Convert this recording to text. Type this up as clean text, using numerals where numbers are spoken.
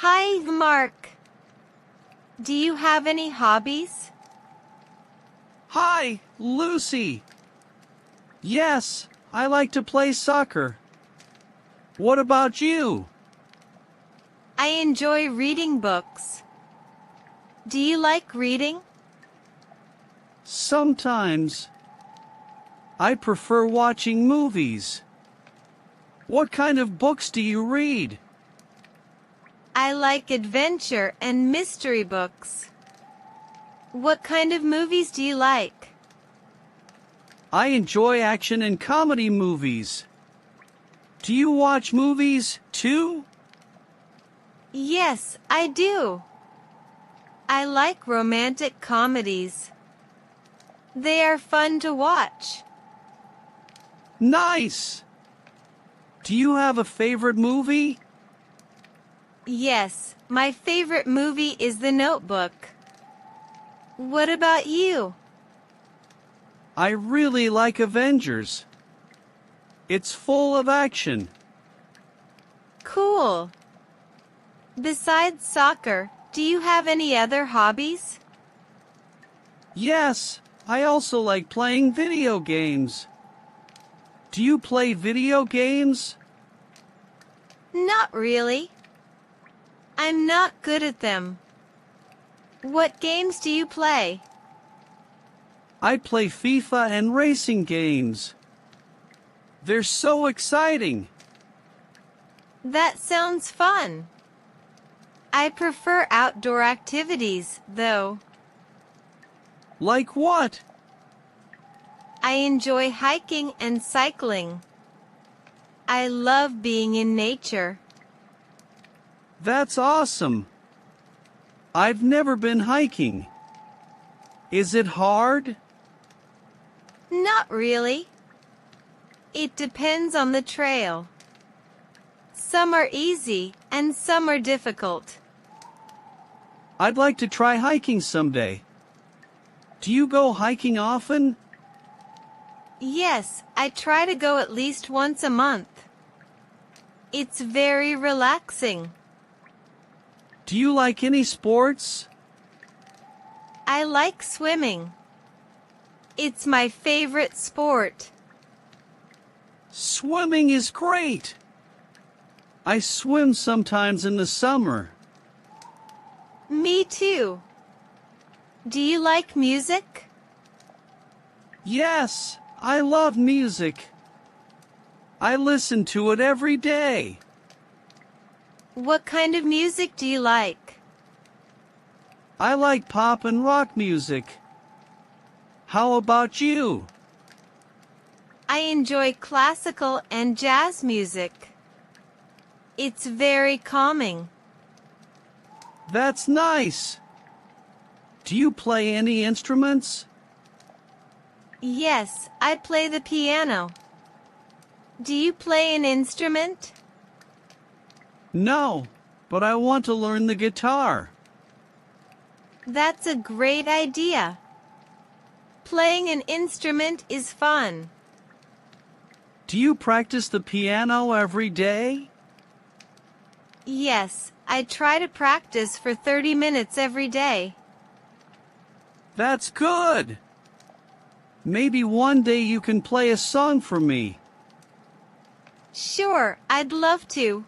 Hi, Mark. Do you have any hobbies? Hi, Lucy. Yes, I like to play soccer. What about you? I enjoy reading books. Do you like reading? Sometimes. I prefer watching movies. What kind of books do you read? I like adventure and mystery books. What kind of movies do you like? I enjoy action and comedy movies. Do you watch movies, too? Yes, I do. I like romantic comedies. They are fun to watch. Nice! Do you have a favorite movie? Yes, my favorite movie is The Notebook. What about you? I really like Avengers. It's full of action. Cool. Besides soccer, do you have any other hobbies? Yes, I also like playing video games. Do you play video games? Not really. I'm not good at them. What games do you play? I play FIFA and racing games. They're so exciting. That sounds fun. I prefer outdoor activities, though. Like what? I enjoy hiking and cycling. I love being in nature. That's awesome. I've never been hiking. Is it hard? Not really. It depends on the trail. Some are easy and some are difficult. I'd like to try hiking someday. Do you go hiking often? Yes, I try to go at least once a month. It's very relaxing. Do you like any sports? I like swimming. It's my favorite sport. Swimming is great. I swim sometimes in the summer. Me too. Do you like music? Yes, I love music. I listen to it every day. What kind of music do you like? I like pop and rock music. How about you? I enjoy classical and jazz music. It's very calming. That's nice. Do you play any instruments? Yes, I play the piano. Do you play an instrument? No, but I want to learn the guitar. That's a great idea. Playing an instrument is fun. Do you practice the piano every day? Yes, I try to practice for 30 minutes every day. That's good. Maybe one day you can play a song for me. Sure, I'd love to.